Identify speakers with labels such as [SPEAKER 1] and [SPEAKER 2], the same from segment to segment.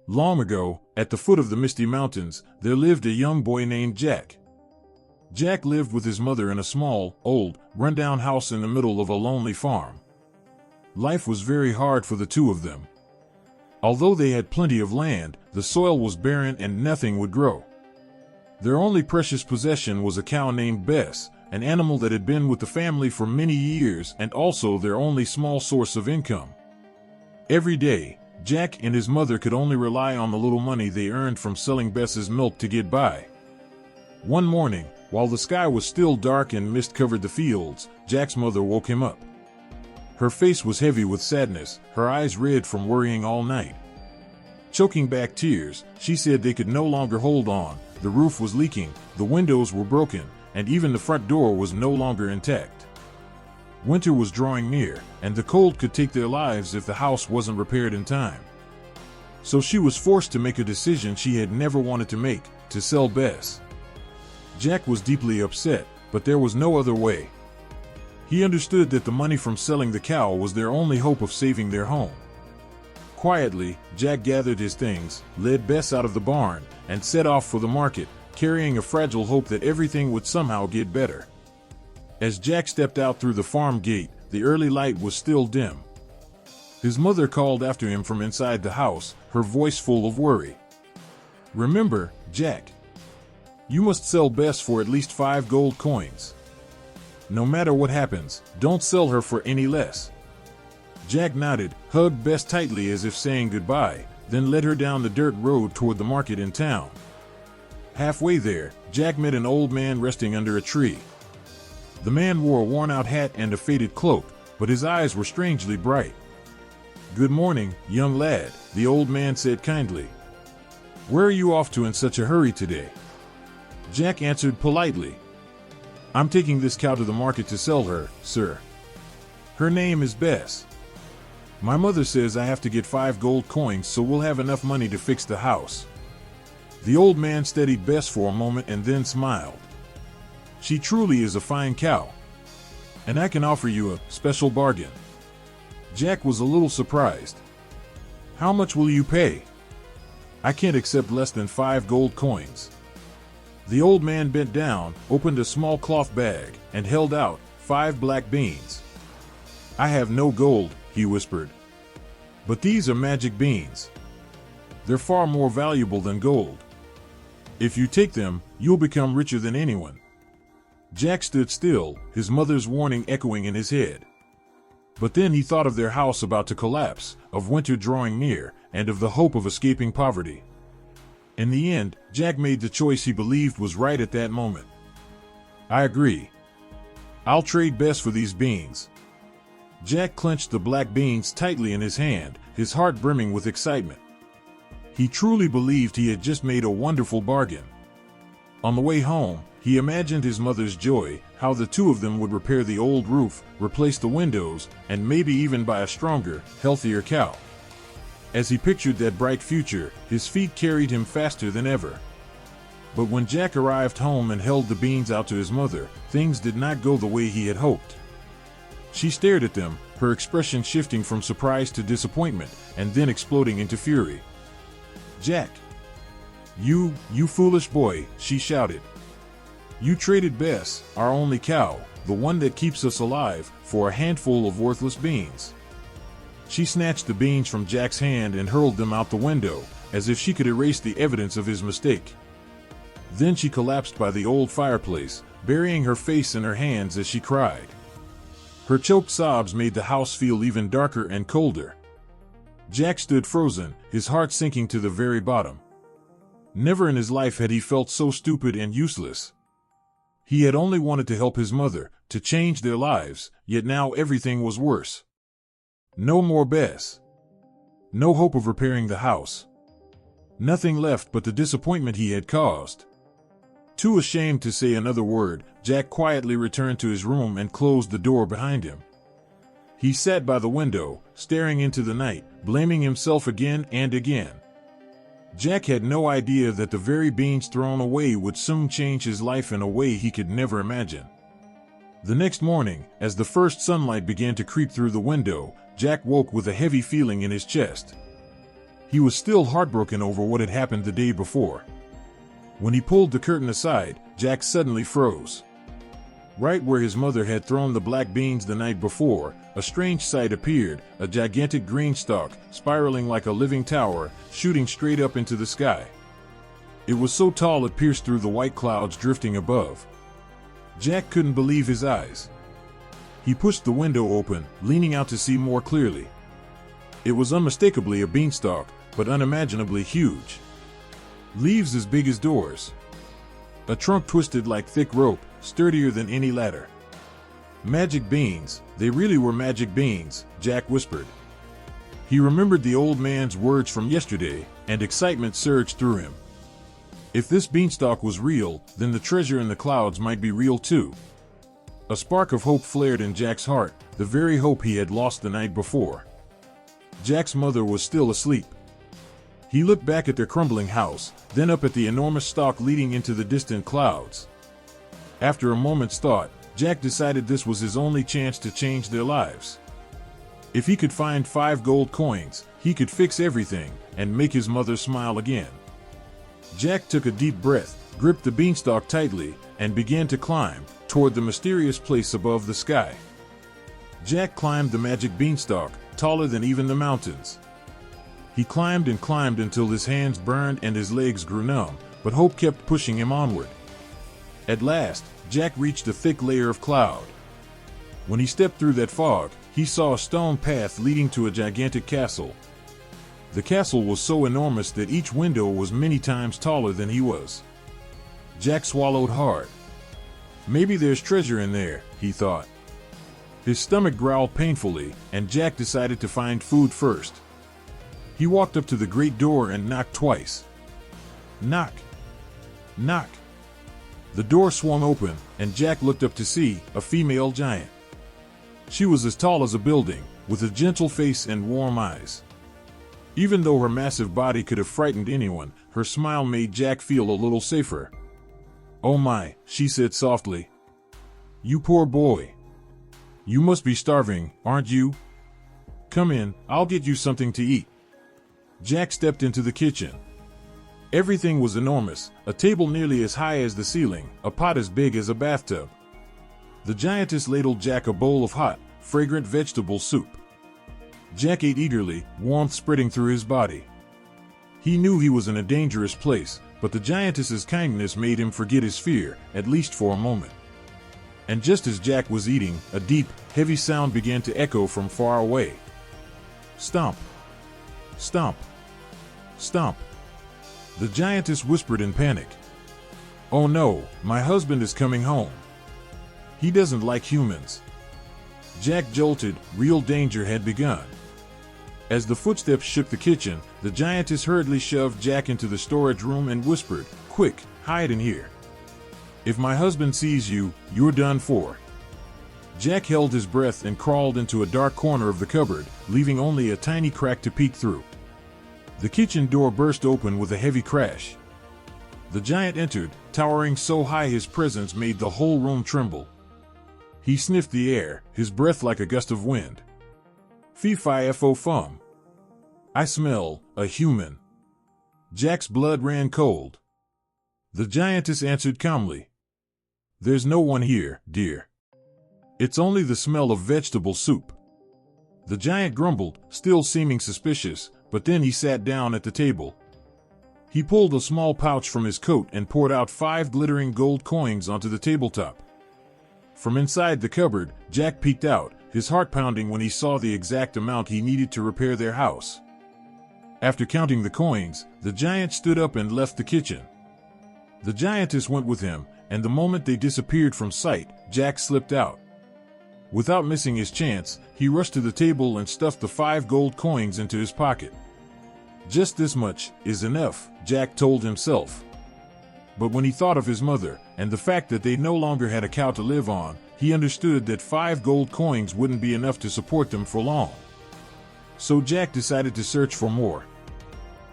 [SPEAKER 1] Long ago, at the foot of the Misty Mountains, there lived a young boy named Jack. Jack lived with his mother in a small, old, run-down house in the middle of a lonely farm. Life was very hard for the two of them. Although they had plenty of land, the soil was barren and nothing would grow. Their only precious possession was a cow named Bess, an animal that had been with the family for many years and also their only small source of income. Every day, Jack and his mother could only rely on the little money they earned from selling Bess's milk to get by. One morning, while the sky was still dark and mist covered the fields, Jack's mother woke him up. Her face was heavy with sadness, her eyes red from worrying all night. Choking back tears, she said they could no longer hold on. The roof was leaking, the windows were broken, and even the front door was no longer intact. Winter was drawing near, and the cold could take their lives if the house wasn't repaired in time. So she was forced to make a decision she had never wanted to make, to sell Bess. Jack was deeply upset, but there was no other way. He understood that the money from selling the cow was their only hope of saving their home. Quietly, Jack gathered his things, led Bess out of the barn, and set off for the market, carrying a fragile hope that everything would somehow get better. As Jack stepped out through the farm gate, the early light was still dim. His mother called after him from inside the house, her voice full of worry. "Remember, Jack, you must sell Bess for at least 5 gold coins. No matter what happens, don't sell her for any less." Jack nodded, hugged Bess tightly as if saying goodbye, then led her down the dirt road toward the market in town. Halfway there, Jack met an old man resting under a tree. The man wore a worn-out hat and a faded cloak, but his eyes were strangely bright. "Good morning, young lad," the old man said kindly. "Where are you off to in such a hurry today?" Jack answered politely. "I'm taking this cow to the market to sell her, sir. Her name is Bess. My mother says I have to get 5 gold coins so we'll have enough money to fix the house." The old man studied Bess for a moment and then smiled. "She truly is a fine cow. And I can offer you a special bargain." Jack was a little surprised. "How much will you pay?" "I can't accept less than 5 gold coins." The old man bent down, opened a small cloth bag, and held out 5 black beans. "I have no gold," he whispered. "But these are magic beans. They're far more valuable than gold. If you take them, you'll become richer than anyone." Jack stood still, his mother's warning echoing in his head. But then he thought of their house about to collapse, of winter drawing near, and of the hope of escaping poverty. In the end, Jack made the choice he believed was right at that moment. "I agree. I'll trade Bess for these beans." Jack clenched the black beans tightly in his hand, his heart brimming with excitement. He truly believed he had just made a wonderful bargain. On the way home, he imagined his mother's joy, how the two of them would repair the old roof, replace the windows, and maybe even buy a stronger, healthier cow. As he pictured that bright future, his feet carried him faster than ever. But when Jack arrived home and held the beans out to his mother, things did not go the way he had hoped. She stared at them, her expression shifting from surprise to disappointment, and then exploding into fury. "Jack! You foolish boy," she shouted. "You traded Bess, our only cow, the one that keeps us alive, for a handful of worthless beans." She snatched the beans from Jack's hand and hurled them out the window, as if she could erase the evidence of his mistake. Then she collapsed by the old fireplace, burying her face in her hands as she cried. Her choked sobs made the house feel even darker and colder. Jack stood frozen, his heart sinking to the very bottom. Never in his life had he felt so stupid and useless. He had only wanted to help his mother, to change their lives, yet now everything was worse. No more Bess. No hope of repairing the house. Nothing left but the disappointment he had caused. Too ashamed to say another word, Jack quietly returned to his room and closed the door behind him. He sat by the window, staring into the night, blaming himself again and again. Jack had no idea that the very beans thrown away would soon change his life in a way he could never imagine. The next morning, as the first sunlight began to creep through the window, Jack woke with a heavy feeling in his chest. He was still heartbroken over what had happened the day before. When he pulled the curtain aside, Jack suddenly froze. Right where his mother had thrown the black beans the night before, a strange sight appeared, a gigantic green stalk, spiraling like a living tower, shooting straight up into the sky. It was so tall it pierced through the white clouds drifting above. Jack couldn't believe his eyes. He pushed the window open, leaning out to see more clearly. It was unmistakably a beanstalk, but unimaginably huge. Leaves as big as doors. A trunk twisted like thick rope, sturdier than any ladder. Magic beans, they really were magic beans, Jack whispered. He remembered the old man's words from yesterday, and excitement surged through him. If this beanstalk was real, then the treasure in the clouds might be real too. A spark of hope flared in Jack's heart, the very hope he had lost the night before. Jack's mother was still asleep. He looked back at their crumbling house, then up at the enormous stalk leading into the distant clouds. After a moment's thought, Jack decided this was his only chance to change their lives. If he could find 5 gold coins, he could fix everything and make his mother smile again. Jack took a deep breath, gripped the beanstalk tightly, and began to climb toward the mysterious place above the sky. Jack climbed the magic beanstalk, taller than even the mountains. He climbed and climbed until his hands burned and his legs grew numb, but hope kept pushing him onward. At last, Jack reached a thick layer of cloud. When he stepped through that fog, he saw a stone path leading to a gigantic castle. The castle was so enormous that each window was many times taller than he was. Jack swallowed hard. Maybe there's treasure in there, he thought. His stomach growled painfully, and Jack decided to find food first. He walked up to the great door and knocked twice. Knock. Knock. The door swung open, and Jack looked up to see a female giant. She was as tall as a building, with a gentle face and warm eyes. Even though her massive body could have frightened anyone, her smile made Jack feel a little safer. "Oh my," she said softly. "You poor boy. You must be starving, aren't you? Come in, I'll get you something to eat." Jack stepped into the kitchen. Everything was enormous, a table nearly as high as the ceiling, a pot as big as a bathtub. The giantess ladled Jack a bowl of hot, fragrant vegetable soup. Jack ate eagerly, warmth spreading through his body. He knew he was in a dangerous place, but the giantess's kindness made him forget his fear, at least for a moment. And just as Jack was eating, a deep, heavy sound began to echo from far away. Stomp. Stomp. Stomp. The giantess whispered in panic. "Oh no, my husband is coming home. He doesn't like humans." Jack jolted, real danger had begun. As the footsteps shook the kitchen, the giantess hurriedly shoved Jack into the storage room and whispered, "Quick, hide in here. If my husband sees you, you're done for." Jack held his breath and crawled into a dark corner of the cupboard, leaving only a tiny crack to peek through. The kitchen door burst open with a heavy crash. The giant entered, towering so high his presence made the whole room tremble. He sniffed the air, his breath like a gust of wind. "Fee-fi-fo-fum. I smell a human." Jack's blood ran cold. The giantess answered calmly. "There's no one here, dear. It's only the smell of vegetable soup." The giant grumbled, still seeming suspicious, but then he sat down at the table. He pulled a small pouch from his coat and poured out 5 glittering gold coins onto the tabletop. From inside the cupboard, Jack peeked out, his heart pounding when he saw the exact amount he needed to repair their house. After counting the coins, the giant stood up and left the kitchen. The giantess went with him, and the moment they disappeared from sight, Jack slipped out. Without missing his chance, he rushed to the table and stuffed the 5 gold coins into his pocket. Just this much is enough, Jack told himself. But when he thought of his mother, and the fact that they no longer had a cow to live on, he understood that 5 gold coins wouldn't be enough to support them for long. So Jack decided to search for more.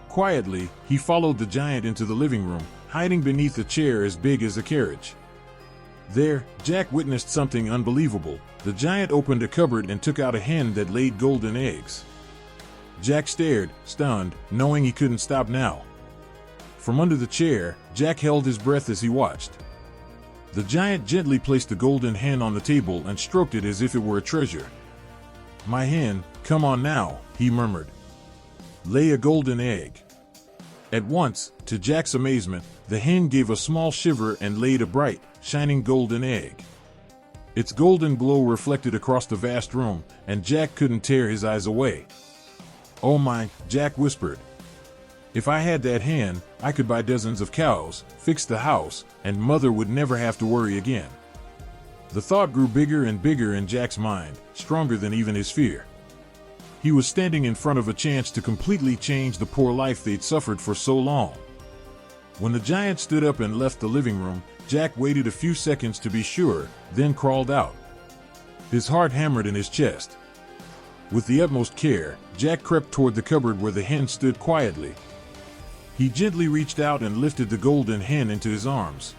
[SPEAKER 1] Quietly, he followed the giant into the living room, hiding beneath a chair as big as a carriage. There, Jack witnessed something unbelievable. The giant opened a cupboard and took out a hen that laid golden eggs. Jack stared, stunned, knowing he couldn't stop now. From under the chair, Jack held his breath as he watched. The giant gently placed the golden hen on the table and stroked it as if it were a treasure. "My hen, come on now," he murmured. "Lay a golden egg." At once, to Jack's amazement, the hen gave a small shiver and laid a bright, shining golden egg. Its golden glow reflected across the vast room, and Jack couldn't tear his eyes away. "Oh my," Jack whispered. "If I had that hen, I could buy dozens of cows, fix the house, and Mother would never have to worry again." The thought grew bigger and bigger in Jack's mind, stronger than even his fear. He was standing in front of a chance to completely change the poor life they'd suffered for so long. When the giant stood up and left the living room, Jack waited a few seconds to be sure, then crawled out. His heart hammered in his chest. With the utmost care, Jack crept toward the cupboard where the hen stood quietly. He gently reached out and lifted the golden hen into his arms.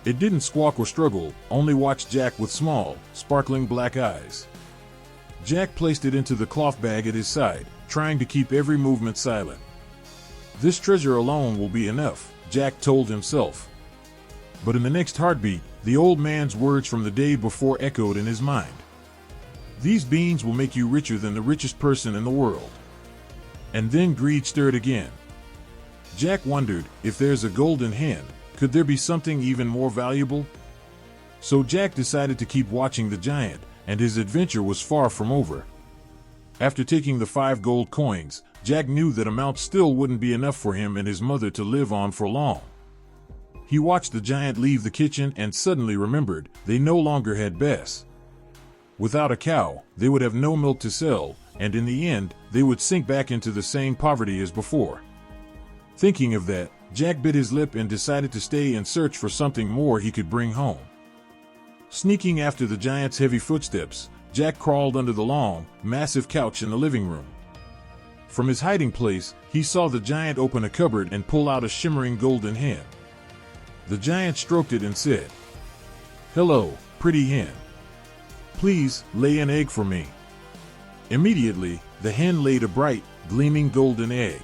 [SPEAKER 1] It didn't squawk or struggle, only watched Jack with small, sparkling black eyes. Jack placed it into the cloth bag at his side, trying to keep every movement silent. "This treasure alone will be enough," Jack told himself. But in the next heartbeat, the old man's words from the day before echoed in his mind. "These beans will make you richer than the richest person in the world." And then greed stirred again. Jack wondered, if there's a golden hen, could there be something even more valuable? So Jack decided to keep watching the giant, and his adventure was far from over. After taking the 5 gold coins, Jack knew that amount still wouldn't be enough for him and his mother to live on for long. He watched the giant leave the kitchen and suddenly remembered they no longer had Bess. Without a cow, they would have no milk to sell, and in the end, they would sink back into the same poverty as before. Thinking of that, Jack bit his lip and decided to stay and search for something more he could bring home. Sneaking after the giant's heavy footsteps, Jack crawled under the long, massive couch in the living room. From his hiding place, he saw the giant open a cupboard and pull out a shimmering golden hen. The giant stroked it and said, "Hello, pretty hen. Please, lay an egg for me." Immediately, the hen laid a bright, gleaming golden egg.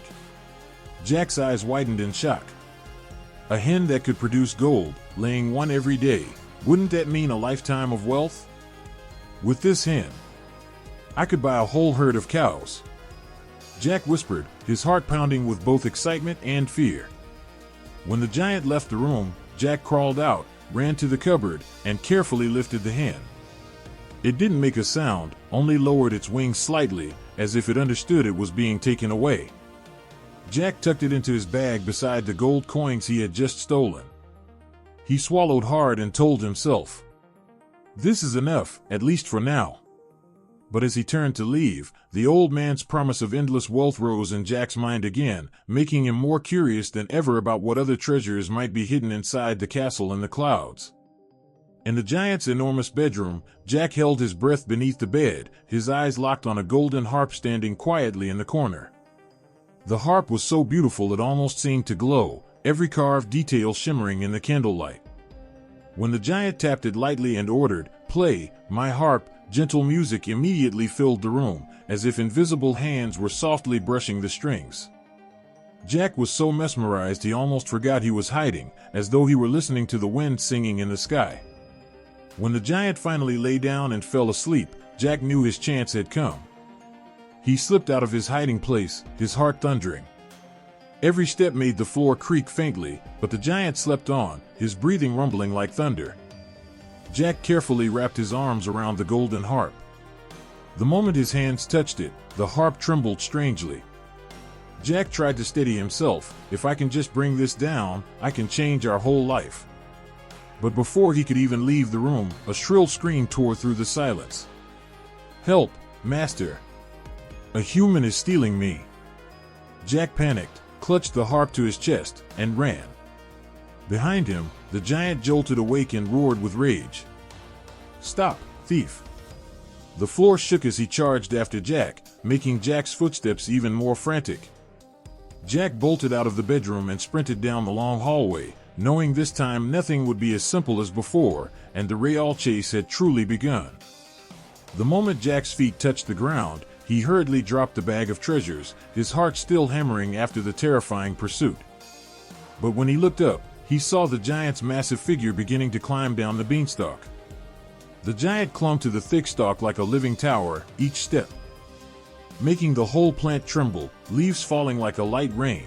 [SPEAKER 1] Jack's eyes widened in shock. A hen that could produce gold, laying one every day, wouldn't that mean a lifetime of wealth? With this hen, I could buy a whole herd of cows. Jack whispered, his heart pounding with both excitement and fear. When the giant left the room, Jack crawled out, ran to the cupboard, and carefully lifted the hen. It didn't make a sound, only lowered its wings slightly, as if it understood it was being taken away. Jack tucked it into his bag beside the gold coins he had just stolen. He swallowed hard and told himself, "This is enough, at least for now." But as he turned to leave, the old man's promise of endless wealth rose in Jack's mind again, making him more curious than ever about what other treasures might be hidden inside the castle in the clouds. In the giant's enormous bedroom, Jack held his breath beneath the bed, his eyes locked on a golden harp standing quietly in the corner. The harp was so beautiful it almost seemed to glow, every carved detail shimmering in the candlelight. When the giant tapped it lightly and ordered, "Play, my harp," gentle music immediately filled the room, as if invisible hands were softly brushing the strings. Jack was so mesmerized he almost forgot he was hiding, as though he were listening to the wind singing in the sky. When the giant finally lay down and fell asleep, Jack knew his chance had come. He slipped out of his hiding place, his heart thundering. Every step made the floor creak faintly, but the giant slept on, his breathing rumbling like thunder. Jack carefully wrapped his arms around the golden harp. The moment his hands touched it, the harp trembled strangely. Jack tried to steady himself. "If I can just bring this down, I can change our whole life." But before he could even leave the room, a shrill scream tore through the silence. "Help, master! A human is stealing me!" Jack panicked, clutched the harp to his chest, and ran. Behind him, the giant jolted awake and roared with rage. "Stop, thief!" The floor shook as he charged after Jack, making Jack's footsteps even more frantic. Jack bolted out of the bedroom and sprinted down the long hallway, knowing this time nothing would be as simple as before, and the real chase had truly begun. The moment Jack's feet touched the ground, he he hurriedly dropped the bag of treasures, his heart still hammering after the terrifying pursuit. But when he looked up, he saw the giant's massive figure beginning to climb down the beanstalk. The giant clung to the thick stalk like a living tower, each step making the whole plant tremble, leaves falling like a light rain.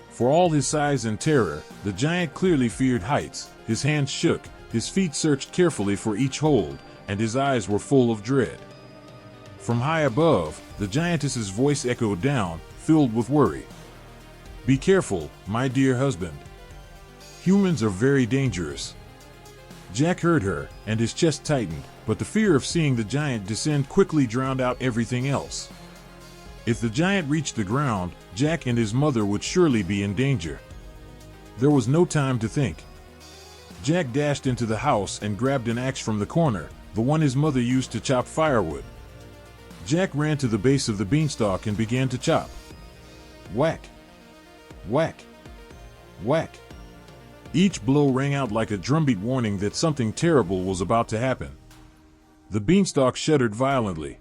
[SPEAKER 1] For all his size and terror, the giant clearly feared heights. His hands shook, his feet searched carefully for each hold, and his eyes were full of dread. From high above, the giantess's voice echoed down, filled with worry. "Be careful, my dear husband. Humans are very dangerous." Jack heard her, and his chest tightened, but the fear of seeing the giant descend quickly drowned out everything else. If the giant reached the ground, Jack and his mother would surely be in danger. There was no time to think. Jack dashed into the house and grabbed an axe from the corner, the one his mother used to chop firewood. Jack ran to the base of the beanstalk and began to chop. Whack! Whack! Whack! Each blow rang out like a drumbeat warning that something terrible was about to happen. The beanstalk shuddered violently.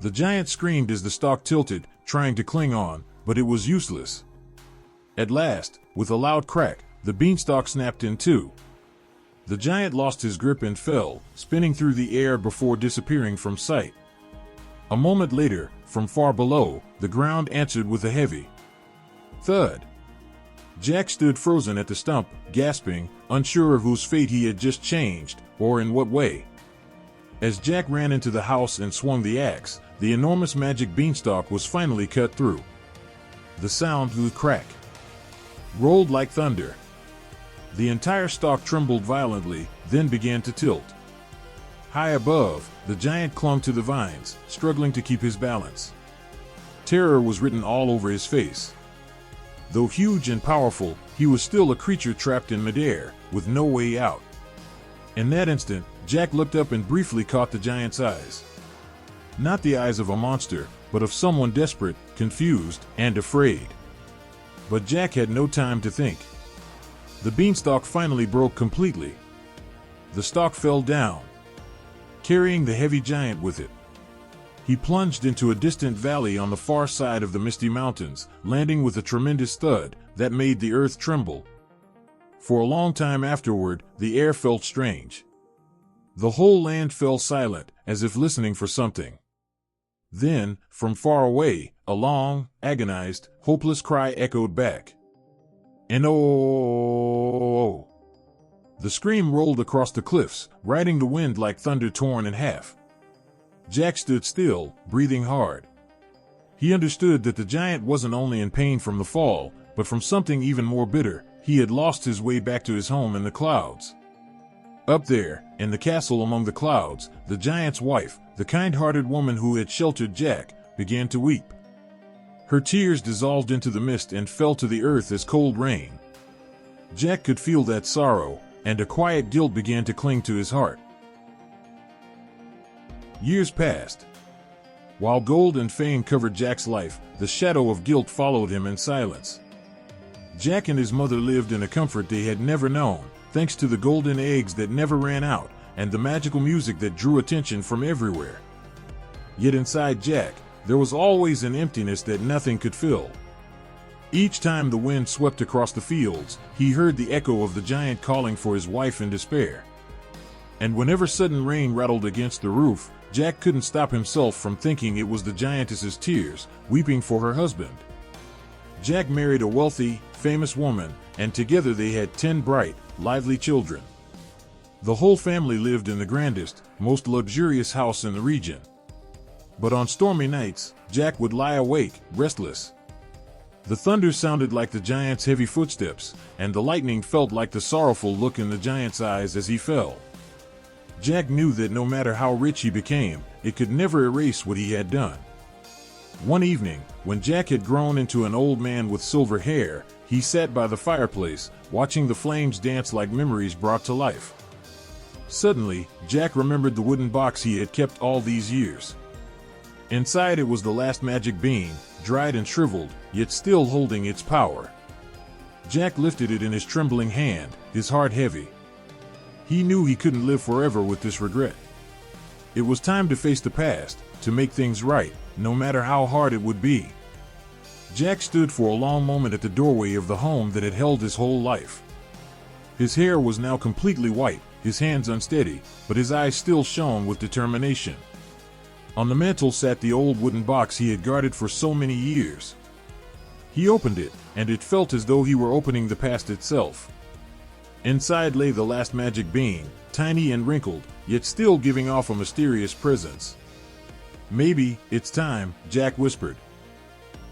[SPEAKER 1] The giant screamed as the stalk tilted, trying to cling on, but it was useless. At last, with a loud crack, the beanstalk snapped in two. The giant lost his grip and fell, spinning through the air before disappearing from sight. A moment later, from far below, the ground answered with a heavy thud. Jack stood frozen at the stump, gasping, unsure of whose fate he had just changed, or in what way. As Jack ran into the house and swung the axe, the enormous magic beanstalk was finally cut through. The sound would crack, rolled like thunder. The entire stalk trembled violently, then began to tilt. High above, the giant clung to the vines, struggling to keep his balance. Terror was written all over his face. Though huge and powerful, he was still a creature trapped in midair, with no way out. In that instant, Jack looked up and briefly caught the giant's eyes. Not the eyes of a monster, but of someone desperate, confused, and afraid. But Jack had no time to think. The beanstalk finally broke completely. The stalk fell down, carrying the heavy giant with it. He plunged into a distant valley on the far side of the misty mountains, landing with a tremendous thud that made the earth tremble. For a long time afterward, the air felt strange. The whole land fell silent, as if listening for something. Then, from far away, a long, agonized, hopeless cry echoed back. "No!" The scream rolled across the cliffs, riding the wind like thunder torn in half. Jack stood still, breathing hard. He understood that the giant wasn't only in pain from the fall, but from something even more bitter. He had lost his way back to his home in the clouds. Up there, in the castle among the clouds, the giant's wife, the kind-hearted woman who had sheltered Jack, began to weep. Her tears dissolved into the mist and fell to the earth as cold rain. Jack could feel that sorrow, and a quiet guilt began to cling to his heart. Years passed. While gold and fame covered Jack's life, the shadow of guilt followed him in silence. Jack and his mother lived in a comfort they had never known, thanks to the golden eggs that never ran out, and the magical music that drew attention from everywhere. Yet inside Jack, there was always an emptiness that nothing could fill. Each time the wind swept across the fields, he heard the echo of the giant calling for his wife in despair. And whenever sudden rain rattled against the roof, Jack couldn't stop himself from thinking it was the giantess's tears, weeping for her husband. Jack married a wealthy, famous woman, and together they had 10 bright, lively children. The whole family lived in the grandest, most luxurious house in the region. But on stormy nights, Jack would lie awake, restless. The thunder sounded like the giant's heavy footsteps, and the lightning felt like the sorrowful look in the giant's eyes as he fell. Jack knew that no matter how rich he became, it could never erase what he had done. One evening, when Jack had grown into an old man with silver hair, he sat by the fireplace, watching the flames dance like memories brought to life. Suddenly, Jack remembered the wooden box he had kept all these years. Inside it was the last magic bean, dried and shriveled, yet still holding its power. Jack lifted it in his trembling hand, his heart heavy. He knew he couldn't live forever with this regret. It was time to face the past, to make things right. no matter how hard it would be. Jack stood for a long moment at the doorway of the home that had held his whole life. His hair was now completely white, his hands unsteady, but his eyes still shone with determination. On the mantel sat the old wooden box he had guarded for so many years. He opened it, and it felt as though he were opening the past itself. Inside lay the last magic bean, tiny and wrinkled, yet still giving off a mysterious presence. "Maybe it's time," Jack whispered.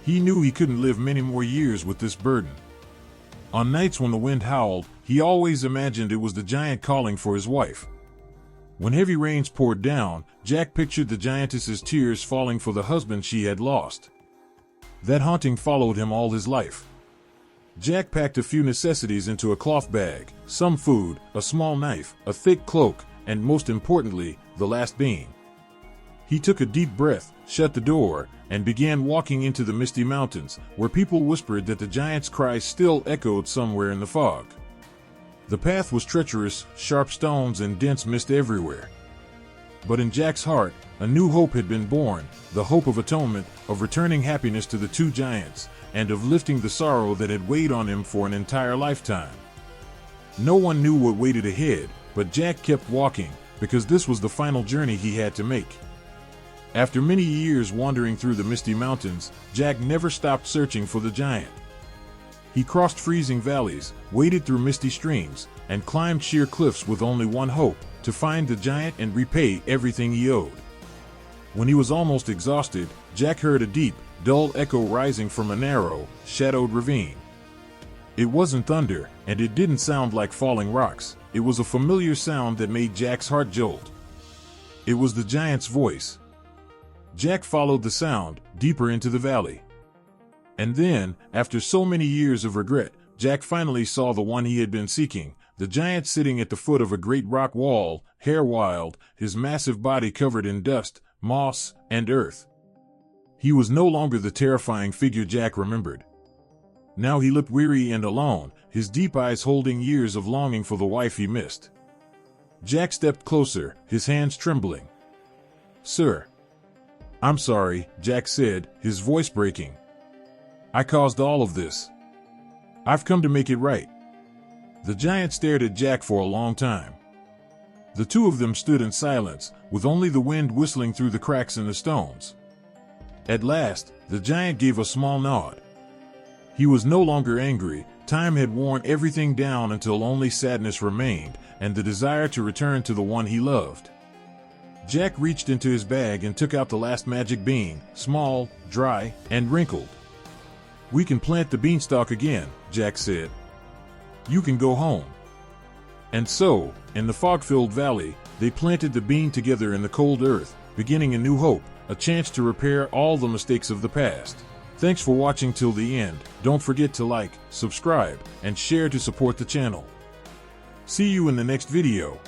[SPEAKER 1] He knew he couldn't live many more years with this burden. On nights when the wind howled, he always imagined it was the giant calling for his wife. When heavy rains poured down, Jack pictured the giantess's tears falling for the husband she had lost. That haunting followed him all his life. Jack packed a few necessities into a cloth bag, some food, a small knife, a thick cloak, and most importantly, the last bean. He took a deep breath, shut the door, and began walking into the misty mountains, where people whispered that the giant's cries still echoed somewhere in the fog. The path was treacherous, sharp stones and dense mist everywhere. But in Jack's heart, a new hope had been born, the hope of atonement, of returning happiness to the two giants, and of lifting the sorrow that had weighed on him for an entire lifetime. No one knew what waited ahead, but Jack kept walking, because this was the final journey he had to make. After many years wandering through the misty mountains, Jack never stopped searching for the giant. He crossed freezing valleys, waded through misty streams, and climbed sheer cliffs with only one hope: to find the giant and repay everything he owed. When he was almost exhausted, Jack heard a deep, dull echo rising from a narrow, shadowed ravine. It wasn't thunder, and it didn't sound like falling rocks. It was a familiar sound that made Jack's heart jolt. It was the giant's voice. Jack followed the sound, deeper into the valley. And then, after so many years of regret, Jack finally saw the one he had been seeking, the giant sitting at the foot of a great rock wall, hair wild, his massive body covered in dust, moss, and earth. He was no longer the terrifying figure Jack remembered. Now he looked weary and alone, his deep eyes holding years of longing for the wife he missed. Jack stepped closer, his hands trembling. "Sir." "I'm sorry," Jack said, his voice breaking. "I caused all of this. I've come to make it right." The giant stared at Jack for a long time. The two of them stood in silence, with only the wind whistling through the cracks in the stones. At last, the giant gave a small nod. He was no longer angry. Time had worn everything down until only sadness remained, and the desire to return to the one he loved. Jack reached into his bag and took out the last magic bean, small, dry, and wrinkled. "We can plant the beanstalk again," Jack said. "You can go home." And so, in the fog-filled valley, they planted the bean together in the cold earth, beginning a new hope, a chance to repair all the mistakes of the past. Thanks for watching till the end. Don't forget to like, subscribe, and share to support the channel. See you in the next video.